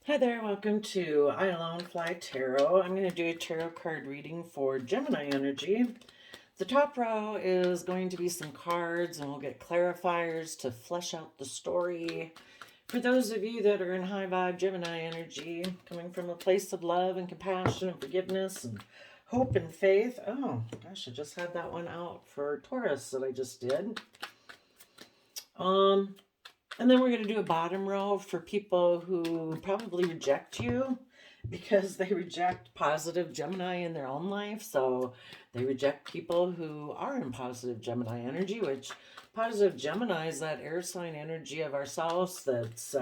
Hi there, welcome to I Alone Fly Tarot. I'm going to do a tarot card reading for Gemini energy. The top row is going to be some cards, and we'll get clarifiers to flesh out the story. For those of you that are in high vibe Gemini energy, coming from a place of love and compassion and forgiveness and hope and faith. Oh, gosh, I just had that one out for Taurus that I just did. And then we're going to do a bottom row for people who probably reject you because they reject positive Gemini in their own life. So they reject people who are in positive Gemini energy, which positive Gemini is that air sign energy of ourselves that's,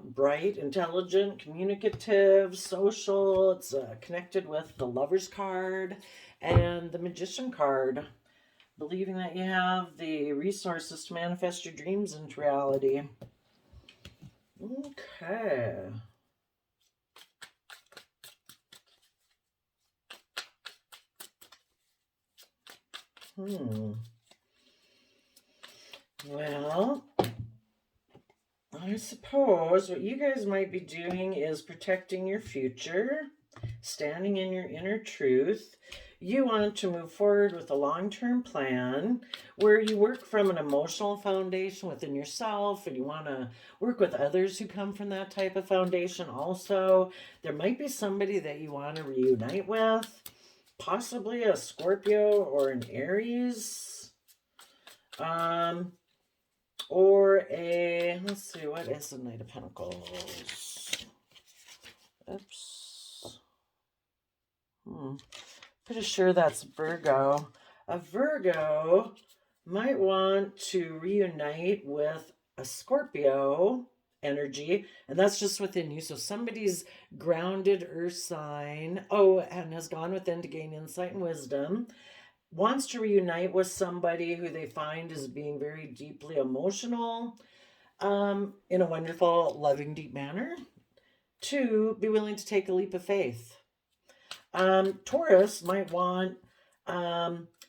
bright, intelligent, communicative, social. It's connected with the Lover's card and the Magician card, believing that you have the resources to manifest your dreams into reality. Okay. Well, I suppose what you guys might be doing is protecting your future, standing in your inner truth. You want to move forward with a long-term plan where you work from an emotional foundation within yourself, and you want to work with others who come from that type of foundation also. There might be somebody that you want to reunite with, possibly a Scorpio or an Aries. Or let's see, what is the Knight of Pentacles? Oops. Pretty sure that's Virgo. A Virgo might want to reunite with a Scorpio energy, and that's just within you. So somebody's grounded earth sign, and has gone within to gain insight and wisdom, wants to reunite with somebody who they find is being very deeply emotional, in a wonderful, loving, deep manner, to be willing to take a leap of faith. Taurus might want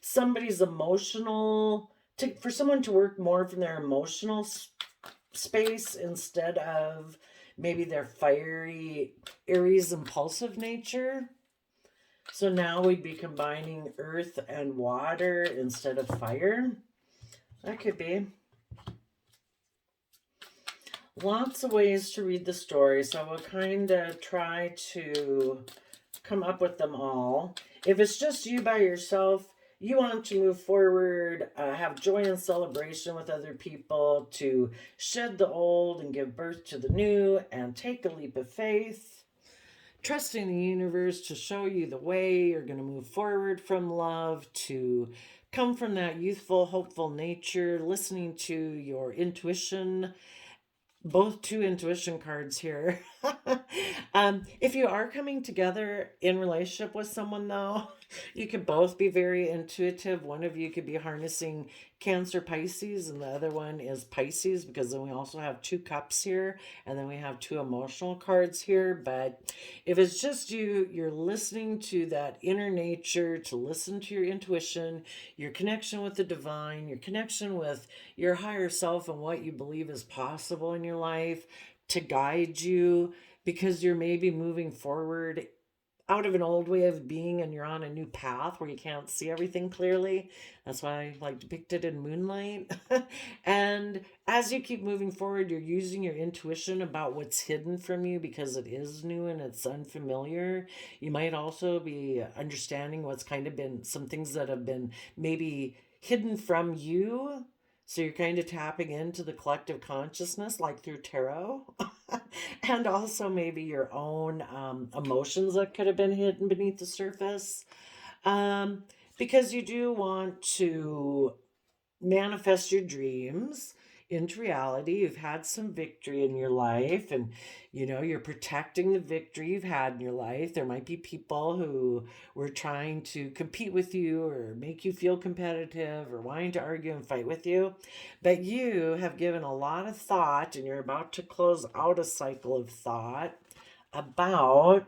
somebody's for someone to work more from their emotional space instead of maybe their fiery, Aries, impulsive nature. So now we'd be combining earth and water instead of fire. That could be. Lots of ways to read the story, so we'll kind of try to come up with them all. If it's just you by yourself, you want to move forward, have joy and celebration with other people, to shed the old and give birth to the new, and take a leap of faith, trusting the universe to show you the way you're going to move forward from love, to come from that youthful, hopeful nature, listening to your intuition. Both two intuition cards here. If you are coming together in relationship with someone, though, you could both be very intuitive. One of you could be harnessing Cancer, Pisces, and the other one is Pisces, because then we also have two cups here, and then we have two emotional cards here. But if it's just you, you're listening to that inner nature, to listen to your intuition, your connection with the divine, your connection with your higher self and what you believe is possible in your life, to guide you, because you're maybe moving forward out of an old way of being and you're on a new path where you can't see everything clearly. That's why I like depicted in moonlight. And as you keep moving forward, you're using your intuition about what's hidden from you because it is new and it's unfamiliar. You might also be understanding what's kind of been some things that have been maybe hidden from you. So you're kind of tapping into the collective consciousness, like through tarot, and also maybe your own emotions that could have been hidden beneath the surface. Um, because you do want to manifest your dreams into reality. You've had some victory in your life, and you're protecting the victory you've had in your life. There might be people who were trying to compete with you or make you feel competitive or wanting to argue and fight with you, but you have given a lot of thought, and you're about to close out a cycle of thought about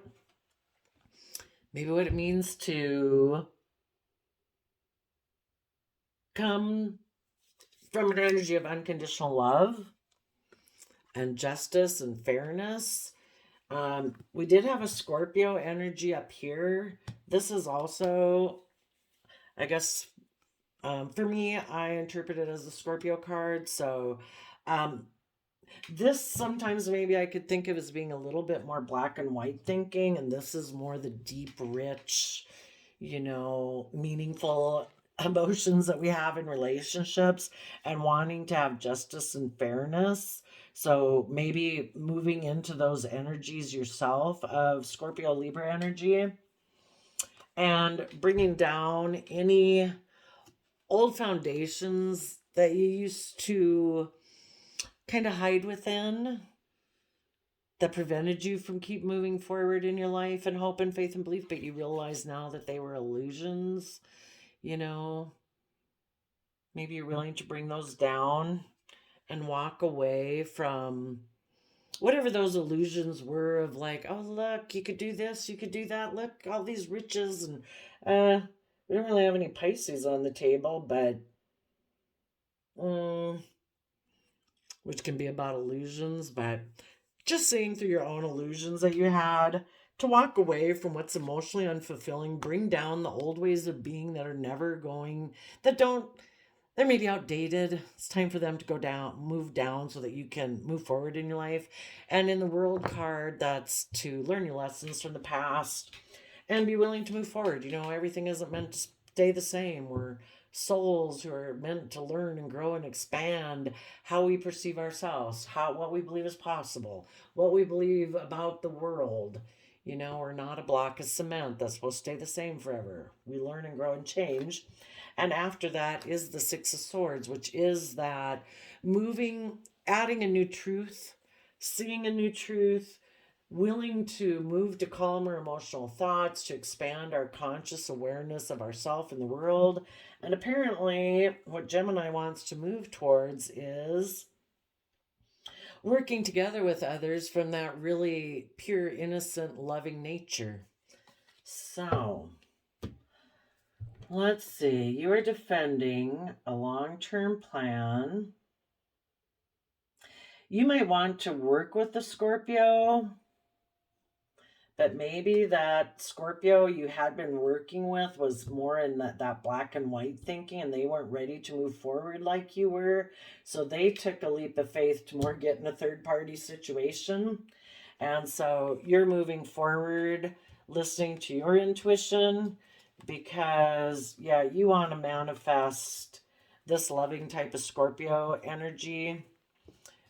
maybe what it means to come from an energy of unconditional love and justice and fairness, We did have a Scorpio energy up here. This is also, I guess, for me, I interpret it as a Scorpio card. So, um, this sometimes maybe I could think of as being a little bit more black and white thinking, and this is more the deep, rich, meaningful emotions that we have in relationships and wanting to have justice and fairness. So maybe moving into those energies yourself of Scorpio Libra energy and bringing down any old foundations that you used to kind of hide within that prevented you from keep moving forward in your life and hope and faith and belief, but you realize now that they were illusions. you know Maybe you're willing to bring those down and walk away from whatever those illusions were of, like, oh, look, you could do this, you could do that, look, all these riches. And we don't really have any Pisces on the table, but mm, which can be about illusions, but just seeing through your own illusions that you had, to walk away from what's emotionally unfulfilling, bring down the old ways of being that are never going, that don't, they're maybe outdated. It's time for them to go down, move down so that you can move forward in your life. And in the World card, that's to learn your lessons from the past and be willing to move forward. Everything isn't meant to stay the same. We're souls who are meant to learn and grow and expand how we perceive ourselves, what we believe is possible, what we believe about the world. We're not a block of cement that's supposed to stay the same forever. We learn and grow and change. And after that is the Six of Swords, which is that moving, adding a new truth, seeing a new truth, willing to move to calmer emotional thoughts, to expand our conscious awareness of ourself and the world. And apparently, what Gemini wants to move towards is working together with others from that really pure, innocent, loving nature. So, let's see. You are defending a long term plan. You might want to work with the Scorpio, but maybe that Scorpio you had been working with was more in that black and white thinking, and they weren't ready to move forward like you were. So they took a leap of faith to more get in a third party situation. And so you're moving forward, listening to your intuition, because, yeah, you want to manifest this loving type of Scorpio energy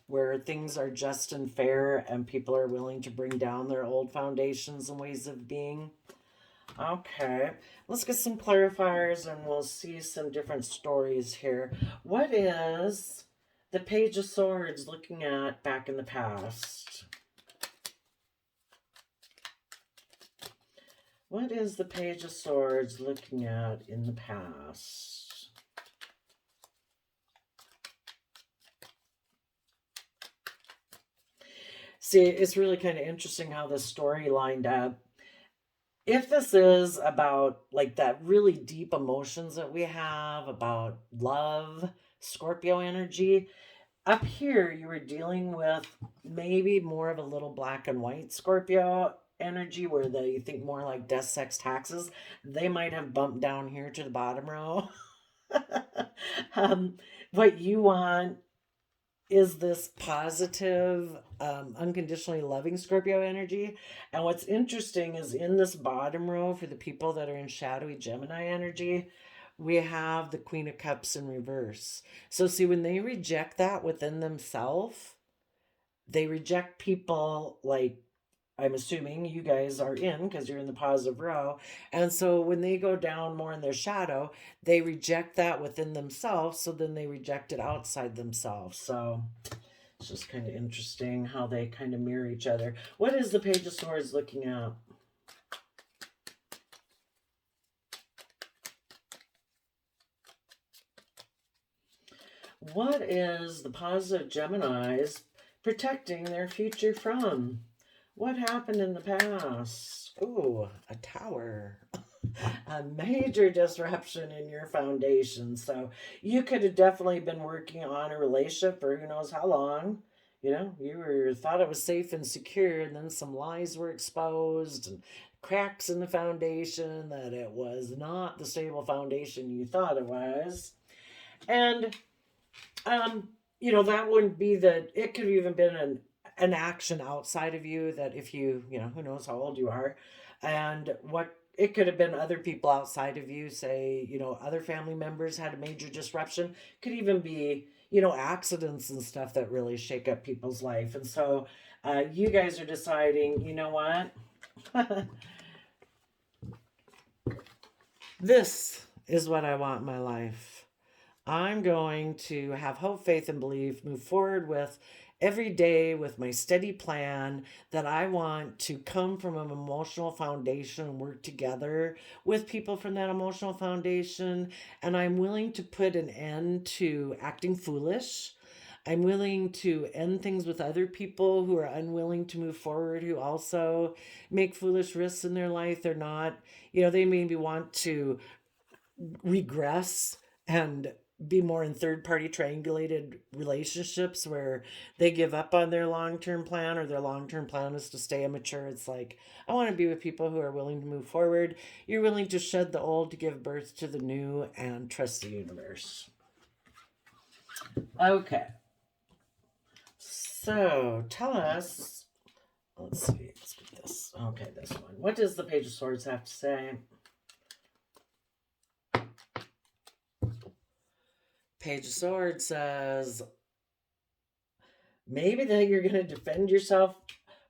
where things are just and fair and people are willing to bring down their old foundations and ways of being. Okay, let's get some clarifiers and we'll see some different stories here. What is the Page of Swords looking at back in the past? What is the Page of Swords looking at in the past? See, it's really kind of interesting how this story lined up. If this is about like that really deep emotions that we have about love, Scorpio energy, up here you were dealing with maybe more of a little black and white Scorpio energy where you think more like death, sex, taxes. They might have bumped down here to the bottom row. um, what you want is this positive, unconditionally loving Scorpio energy. And what's interesting is in this bottom row, for the people that are in shadowy Gemini energy, we have the Queen of Cups in reverse. So, see, when they reject that within themselves, they reject people like, I'm assuming you guys are in because you're in the positive row. And so when they go down more in their shadow, they reject that within themselves. So then they reject it outside themselves. So it's just kind of interesting how they kind of mirror each other. What is the Page of Swords looking at? What is the positive Geminis protecting their future from? What happened in the past? Ooh, a tower. A major disruption in your foundation. So you could have definitely been working on a relationship for who knows how long. You know, you were thought it was safe and secure, and then some lies were exposed and cracks in the foundation, that it was not the stable foundation you thought it was. And um, you know, that wouldn't be that. It could have even been an action outside of you, that if you, you know, who knows how old you are, and what it could have been other people outside of you, say, you know, other family members had a major disruption. Could even be, you know, accidents and stuff that really shake up people's life. And so you guys are deciding, you know what? This is what I want in my life. I'm going to have hope, faith, and belief, move forward with every day with my steady plan, that I want to come from an emotional foundation and work together with people from that emotional foundation. And I'm willing to put an end to acting foolish. I'm willing to end things with other people who are unwilling to move forward, who also make foolish risks in their life. They're not, you know, they maybe want to regress and be more in third party triangulated relationships where they give up on their long term plan, or their long term plan is to stay immature. It's like, I want to be with people who are willing to move forward. You're willing to shed the old to give birth to the new and trust the universe. Okay. So tell us, let's see, let's get this. Okay, this one. What does the Page of Swords have to say? Page of Swords says maybe that you're going to defend yourself.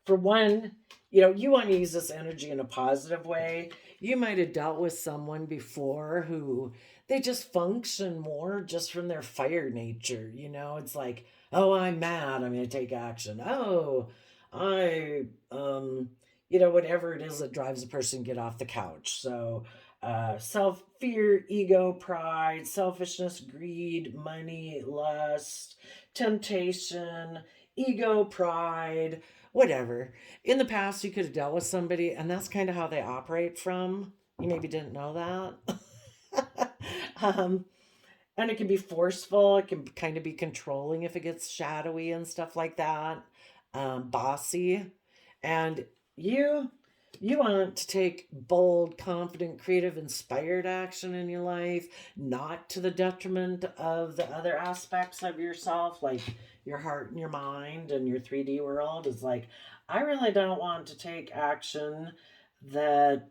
For one, you know, you want to use this energy in a positive way. You might have dealt with someone before who they just function more just from their fire nature. You know, it's like, oh, I'm mad, I'm going to take action. Oh, I, you know, whatever it is that drives a person to get off the couch. So, self fear, ego, pride, selfishness, greed, money, lust, temptation, ego, pride, whatever. In the past, you could have dealt with somebody, and that's kind of how they operate from. You maybe didn't know that. um, and it can be forceful, it can kind of be controlling if it gets shadowy and stuff like that, bossy. And you you want to take bold, confident, creative, inspired action in your life, not to the detriment of the other aspects of yourself, like your heart and your mind and your 3D world. Is like, I really don't want to take action that,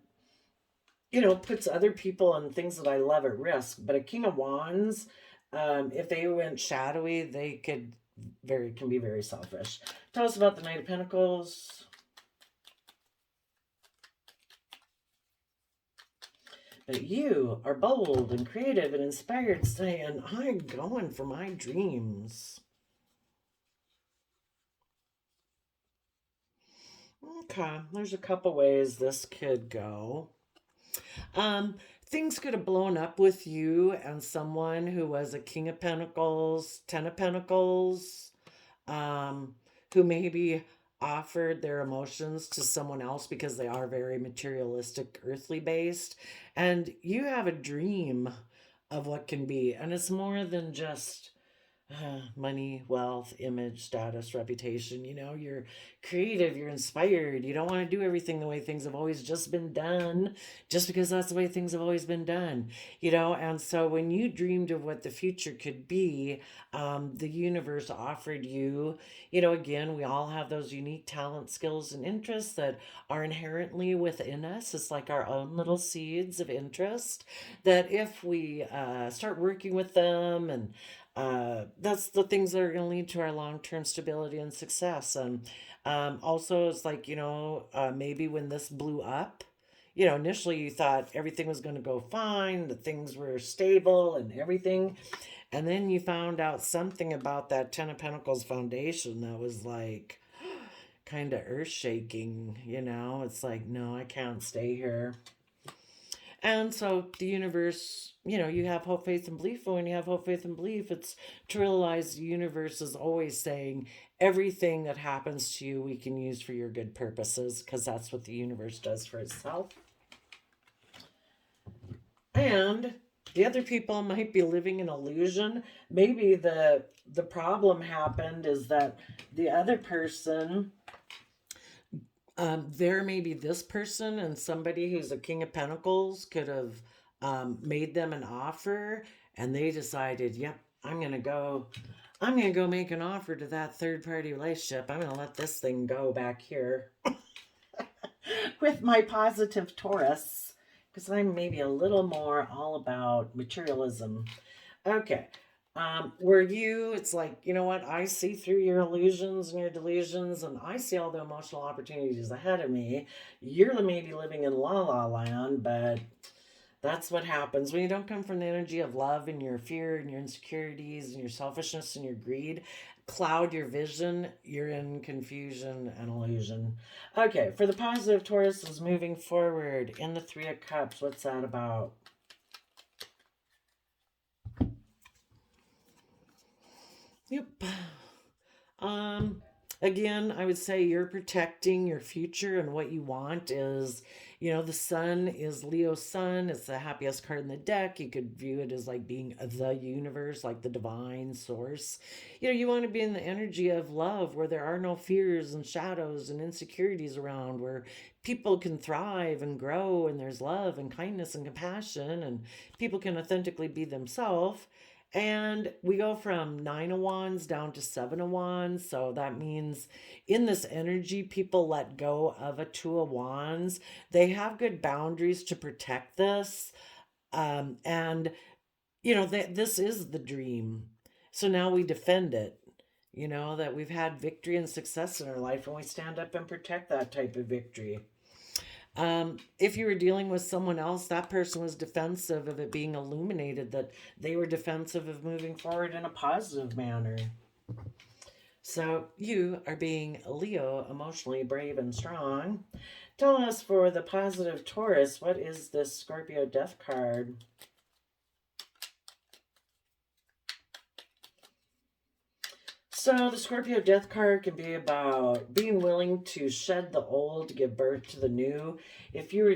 you know, puts other people and things that I love at risk. But a King of Wands, if they went shadowy, they could very can be very selfish. Tell us about the Knight of Pentacles. But you are bold and creative and inspired, saying, I'm going for my dreams. Okay, there's a couple ways this could go. Um, Things could have blown up with you and someone who was a King of Pentacles, Ten of Pentacles, um, who maybe offered their emotions to someone else because they are very materialistic, earthly based. And you have a dream of what can be. And it's more than just money, wealth, image, status, reputation. You know, you're creative, you're inspired. You don't want to do everything the way things have always just been done, just because that's the way things have always been done. You know, and so when you dreamed of what the future could be, the universe offered you, you know, again, we all have those unique talent, skills, and interests that are inherently within us. It's like our own little seeds of interest that if we start working with them, and that's the things that are going to lead to our long-term stability and success. And also, it's like, you know, maybe when this blew up, you know, initially you thought everything was going to go fine, that things were stable and everything, and then you found out something about that Ten of Pentacles foundation that was like kind of earth shaking. You know, it's like, no, I can't stay here. And so the universe, you know, you have hope, faith, and belief. But when you have hope, faith, and belief, it's to realize the universe is always saying everything that happens to you, we can use for your good purposes, because that's what the universe does for itself. And The other people might be living an illusion. Maybe the problem happened is that the other person, there may be this person and somebody who's a King of Pentacles could have made them an offer, and they decided, yep, I'm gonna go make an offer to that third party relationship. I'm gonna let this thing go back here with my positive Taurus, because I'm maybe a little more all about materialism. Okay. Were you, it's like, you know what? I see through your illusions and your delusions, and I see all the emotional opportunities ahead of me. You're maybe living in la la land, but that's what happens when you don't come from the energy of love, and your fear and your insecurities and your selfishness and your greed cloud your vision. You're in confusion and illusion. Okay, for the positive, Taurus is moving forward in the Three of Cups. What's that about? Yep. Um, Again, I would say you're protecting your future, and what you want is, the sun is Leo's sun. It's the happiest card in the deck. You could view it as like being the universe, like the divine source. You want to be in the energy of love where there are no fears and shadows and insecurities around, where people can thrive and grow, and there's love and kindness and compassion, and people can authentically be themselves. And we go from 9 of Wands down to 7 of Wands. So that means in this energy, people let go of a 2 of Wands. They have good boundaries to protect this. And, this is the dream. So now we defend it. That we've had victory and success in our life, and we stand up and protect that type of victory. If you were dealing with someone else, that person was defensive of it being illuminated, that they were defensive of moving forward in a positive manner. So you are being Leo, emotionally brave and strong. Tell us, for the positive Taurus, what is this Scorpio death card? So the Scorpio death card can be about being willing to shed the old to give birth to the new. If you were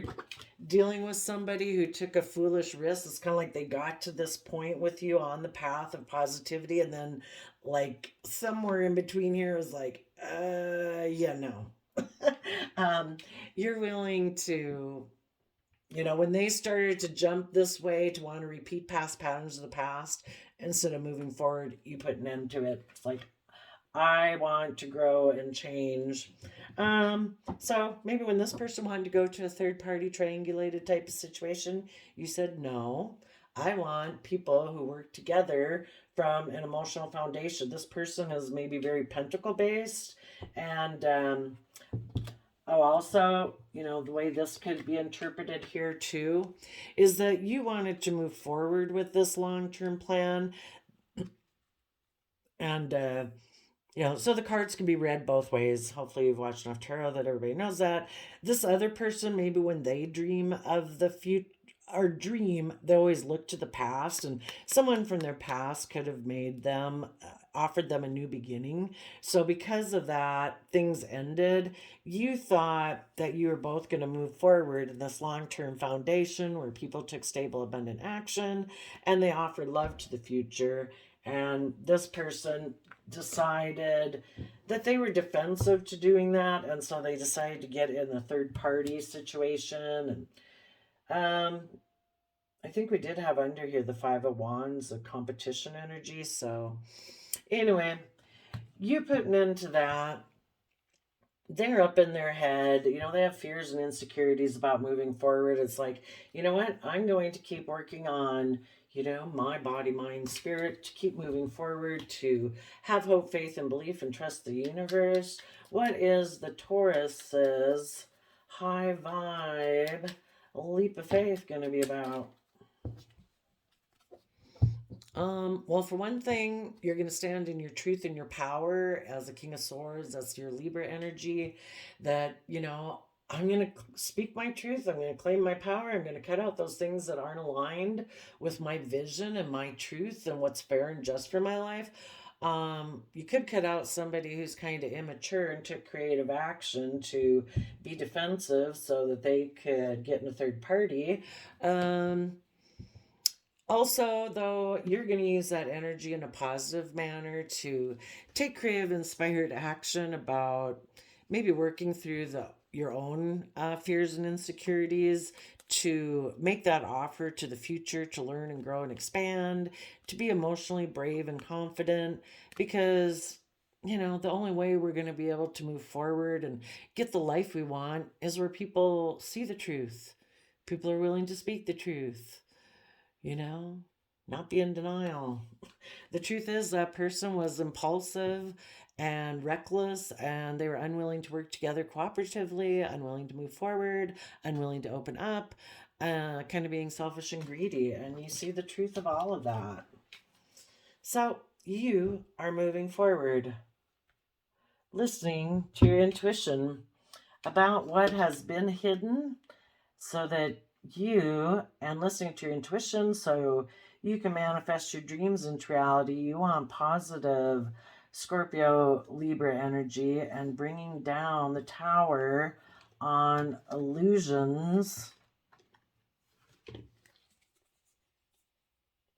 dealing with somebody who took a foolish risk, it's kind of like they got to this point with you on the path of positivity, and then like somewhere in between here is like, yeah, no. You're willing to, when they started to jump this way, to want to repeat past patterns of the past, instead of moving forward, you put an end to it. It's like, I want to grow and change. So maybe when this person wanted to go to a third party triangulated type of situation, you said no. I want people who work together from an emotional foundation. This person is maybe very pentacle based, and also, the way this could be interpreted here too is that you wanted to move forward with this long term plan, and so the cards can be read both ways. Hopefully, you've watched enough tarot that everybody knows that. This other person, maybe when they dream of the future, or dream, they always look to the past, and someone from their past could have made them, offered them a new beginning. So, because of that, things ended. You thought that you were both going to move forward in this long term foundation where people took stable, abundant action, and they offered love to the future. And this person decided that they were defensive to doing that, and so they decided to get in a third party situation. And I think we did have under here the 5 of Wands, the competition energy. So anyway, you put an end to that. They're up in their head, they have fears and insecurities about moving forward. It's like, you know what, I'm going to keep working on, my body, mind, spirit, to keep moving forward, to have hope, faith, and belief, and trust the universe. What is the Taurus's high vibe leap of faith going to be about? Well, for one thing, you're going to stand in your truth and your power as a King of Swords. That's your Libra energy. That, I'm going to speak my truth. I'm going to claim my power. I'm going to cut out those things that aren't aligned with my vision and my truth and what's fair and just for my life. You could cut out somebody who's kind of immature and took creative action to be defensive so that they could get in a third party. Also, though, you're going to use that energy in a positive manner to take creative, inspired action about maybe working through your own fears and insecurities, to make that offer to the future, to learn and grow and expand, to be emotionally brave and confident, because the only way we're going to be able to move forward and get the life we want is where people see the truth. People are willing to speak the truth, you know, not be in denial. The truth is that person was impulsive and reckless, and they were unwilling to work together cooperatively, unwilling to move forward, unwilling to open up, kind of being selfish and greedy. And you see the truth of all of that. So you are moving forward, listening to your intuition about what has been hidden, so that and listening to your intuition so you can manifest your dreams into reality. You want positive Scorpio Libra energy and bringing down the tower on illusions.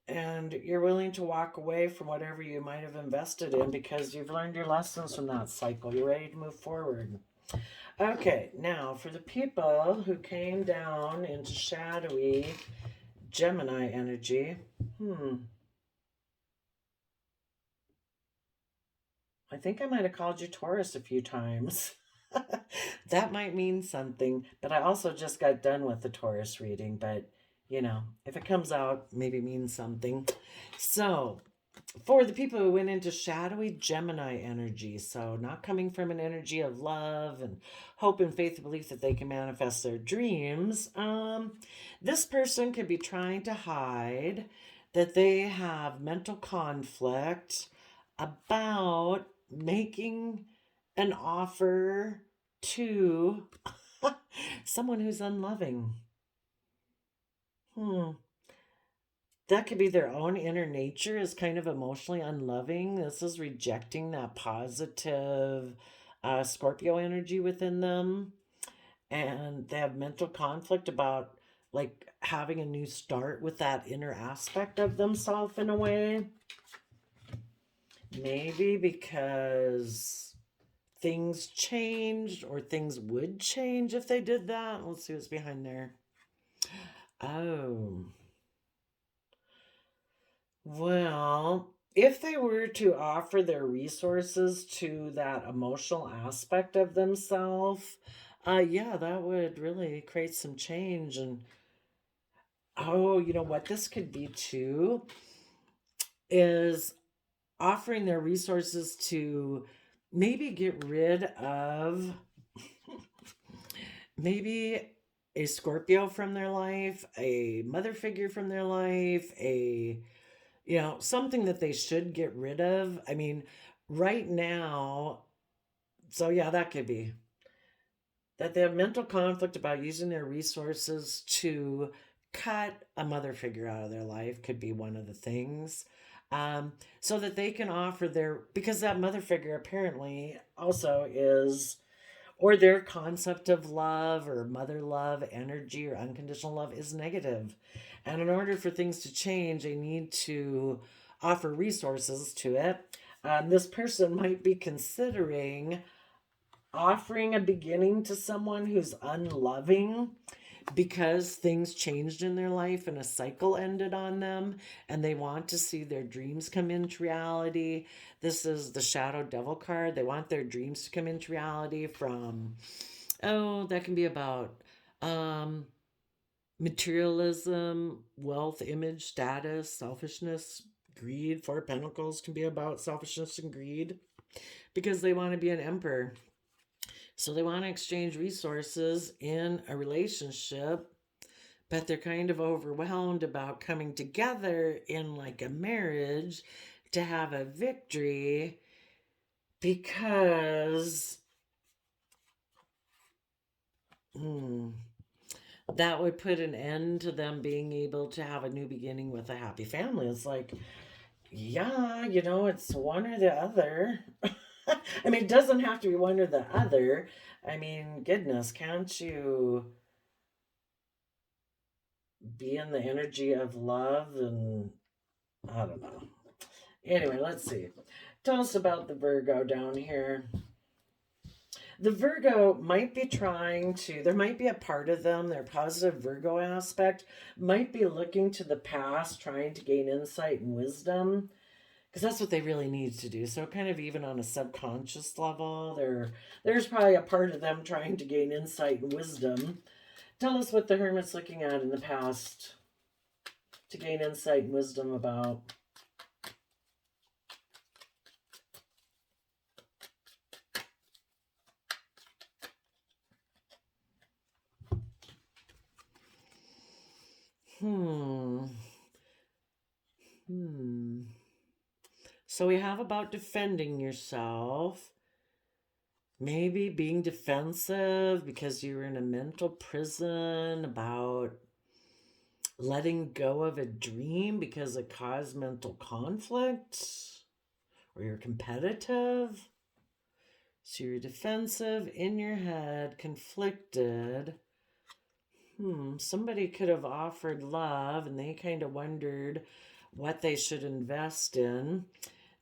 And you're willing to walk away from whatever you might have invested in because you've learned your lessons from that cycle. You're ready to move forward. Okay, now for the people who came down into shadowy Gemini energy. I think I might have called you Taurus a few times. That might mean something, but I also just got done with the Taurus reading, but if it comes out, maybe it means something. So, for the people who went into shadowy Gemini energy, so not coming from an energy of love and hope and faith and belief that they can manifest their dreams, this person could be trying to hide that they have mental conflict about making an offer to someone who's unloving. That could be their own inner nature is kind of emotionally unloving. This is rejecting that positive Scorpio energy within them. And they have mental conflict about like having a new start with that inner aspect of themselves in a way. Maybe because things changed or things would change if they did that. Let's see what's behind there. Oh. Well, if they were to offer their resources to that emotional aspect of themselves, yeah, that would really create some change. And you know what this could be too is offering their resources to maybe get rid of maybe a Scorpio from their life, a mother figure from their life, something that they should get rid of. I mean, right now, so yeah, that could be that they have mental conflict about using their resources to cut a mother figure out of their life, could be one of the things. So that they can offer because that mother figure apparently also is, or their concept of love or mother love energy or unconditional love is negative. And in order for things to change, they need to offer resources to it. This person might be considering offering a beginning to someone who's unloving because things changed in their life and a cycle ended on them and they want to see their dreams come into reality. This is the shadow devil card. They want their dreams to come into reality from, that can be about materialism, wealth, image, status, selfishness, greed. Four of Pentacles can be about selfishness and greed because they want to be an emperor. So they want to exchange resources in a relationship, but they're kind of overwhelmed about coming together in like a marriage to have a victory because that would put an end to them being able to have a new beginning with a happy family. It's like, yeah, it's one or the other. I mean, it doesn't have to be one or the other. I mean, goodness, can't you be in the energy of love, and I don't know. Anyway, let's see. Tell us about the Virgo down here. The Virgo might be trying to, there might be a part of them, their positive Virgo aspect, might be looking to the past, trying to gain insight and wisdom, because that's what they really need to do. So, kind of even on a subconscious level, there's probably a part of them trying to gain insight and wisdom. Tell us what the Hermit's looking at in the past to gain insight and wisdom about. Hmm. Hmm. So we have about defending yourself. Maybe being defensive because you were in a mental prison, about letting go of a dream because it caused mental conflict, or you're competitive. So you're defensive, in your head, conflicted. Somebody could have offered love and they kind of wondered what they should invest in.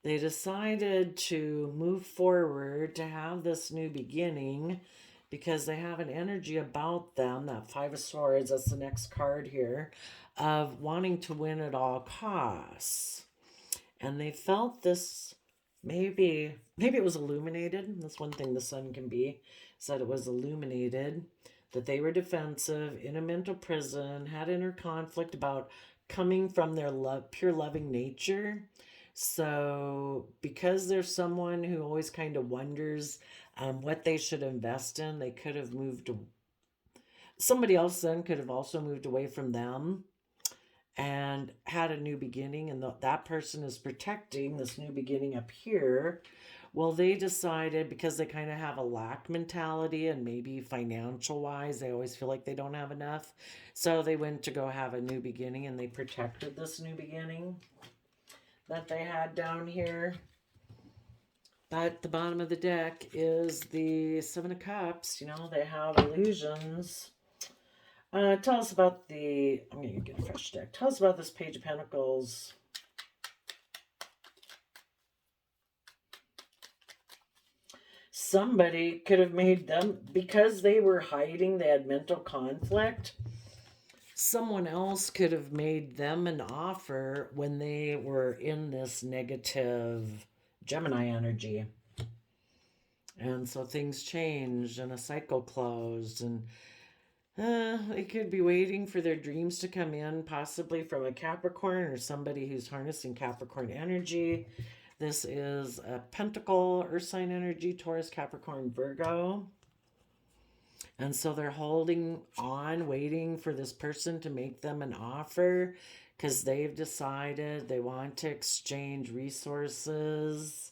They decided to move forward to have this new beginning because they have an energy about them, that Five of Swords, that's the next card here, of wanting to win at all costs. And they felt this, maybe it was illuminated. That's one thing the sun can be, is that it was illuminated, that they were defensive, in a mental prison, had inner conflict about coming from their pure loving nature. So because there's someone who always kind of wonders what they should invest in, they could have moved to somebody else, then could have also moved away from them and had a new beginning, and that person is protecting this new beginning up here. Well, they decided, because they kind of have a lack mentality, and maybe financial wise they always feel like they don't have enough, so they went to go have a new beginning, and they protected this new beginning that they had down here. But the bottom of the deck is the Seven of Cups. You know, they have illusions. Tell us about the, I'm going to get a fresh deck. Tell us about this Page of Pentacles. Somebody could have made them, because they were hiding, they had mental conflict. Someone else could have made them an offer when they were in this negative Gemini energy. And so things changed and a cycle closed, and they could be waiting for their dreams to come in, possibly from a Capricorn or somebody who's harnessing Capricorn energy. This is a Pentacle, Earth sign energy, Taurus, Capricorn, Virgo. And so they're holding on, waiting for this person to make them an offer because they've decided they want to exchange resources,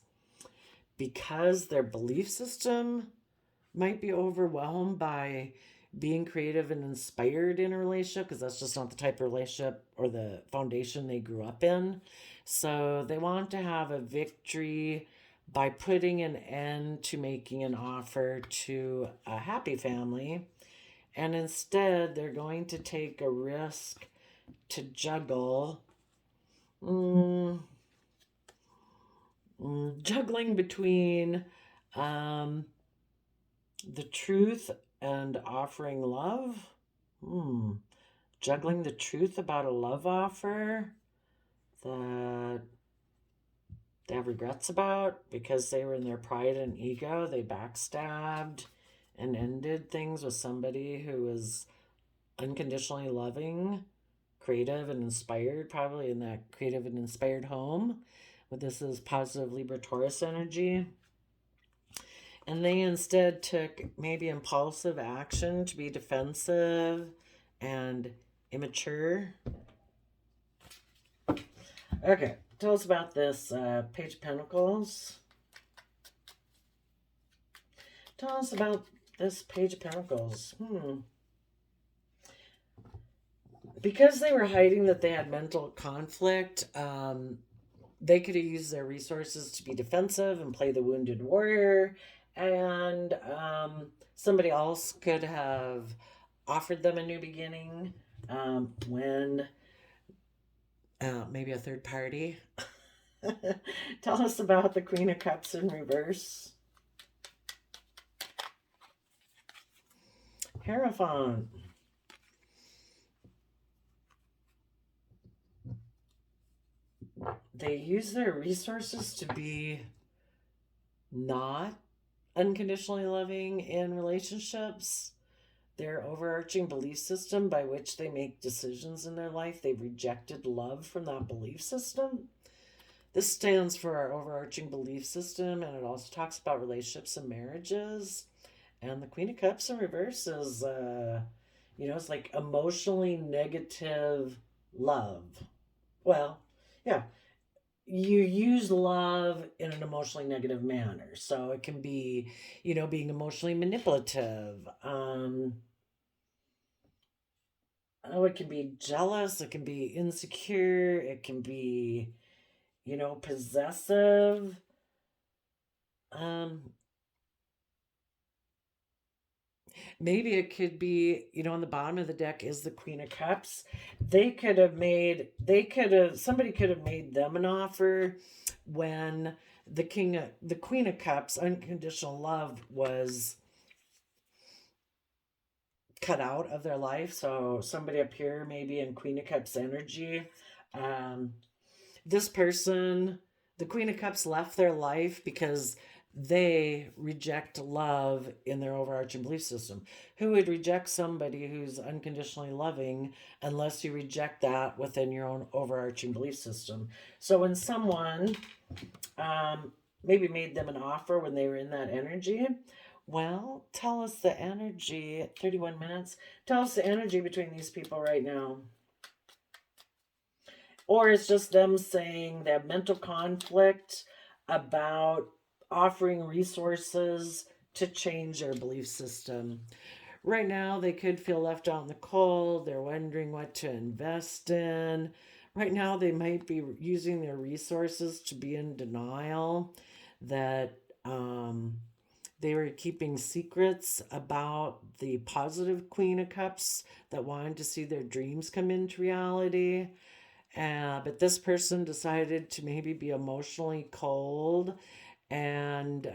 because their belief system might be overwhelmed by being creative and inspired in a relationship, because that's just not the type of relationship or the foundation they grew up in. So they want to have a victory by putting an end to making an offer to a happy family. And instead, they're going to take a risk to juggle. Juggling between the truth and offering love. Juggling the truth about a love offer that they have regrets about because they were in their pride and ego. They backstabbed and ended things with somebody who was unconditionally loving, creative, and inspired, probably in that creative and inspired home. But this is positive Libra Taurus energy. And they instead took maybe impulsive action to be defensive and immature. Okay, tell us about this Page of Pentacles. Tell us about this Page of Pentacles. Because they were hiding that they had mental conflict, they could have used their resources to be defensive and play the wounded warrior. And somebody else could have offered them a new beginning. When maybe a third party. Tell us about the Queen of Cups in reverse. Hierophant. They use their resources to be not unconditionally loving in relationships. Their overarching belief system by which they make decisions in their life, they've rejected love from that belief system. This stands for our overarching belief system, and it also talks about relationships and marriages. And the Queen of Cups in reverse is, it's like emotionally negative love. Well, yeah, you use love in an emotionally negative manner. So it can be, being emotionally manipulative. It can be jealous, it can be insecure, it can be, possessive. Um, Maybe it could be, on the bottom of the deck is the Queen of Cups. Somebody could have made them an offer when the Queen of Cups, unconditional love, was cut out of their life. So somebody up here, maybe in Queen of Cups energy, um, this person, the Queen of Cups, left their life because they reject love in their overarching belief system. Who would reject somebody who's unconditionally loving unless you reject that within your own overarching belief system? So when someone maybe made them an offer when they were in that energy, well, tell us the energy at 31 minutes. Tell us the energy between these people right now. Or it's just them saying they have mental conflict about offering resources to change their belief system. Right now, they could feel left out in the cold. They're wondering what to invest in. Right now, they might be using their resources to be in denial that they were keeping secrets about the positive Queen of Cups that wanted to see their dreams come into reality. But this person decided to maybe be emotionally cold and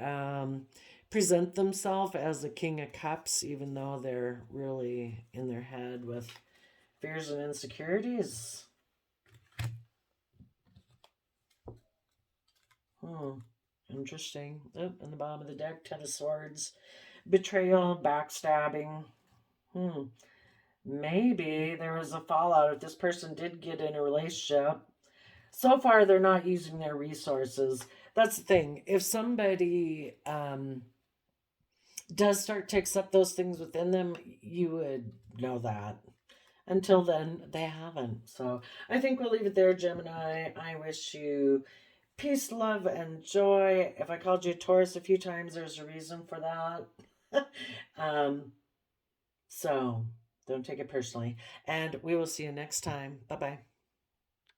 present themselves as the King of Cups, even though they're really in their head with fears and insecurities. Interesting. Oh, on the bottom of the deck, Ten of Swords. Betrayal, backstabbing. Maybe there was a fallout if this person did get in a relationship. So far, they're not using their resources. That's the thing. If somebody does start to accept those things within them, you would know that. Until then, they haven't. So I think we'll leave it there, Gemini. I wish you peace, love, and joy. If I called you a Taurus a few times, there's a reason for that. So don't take it personally. And we will see you next time. Bye bye.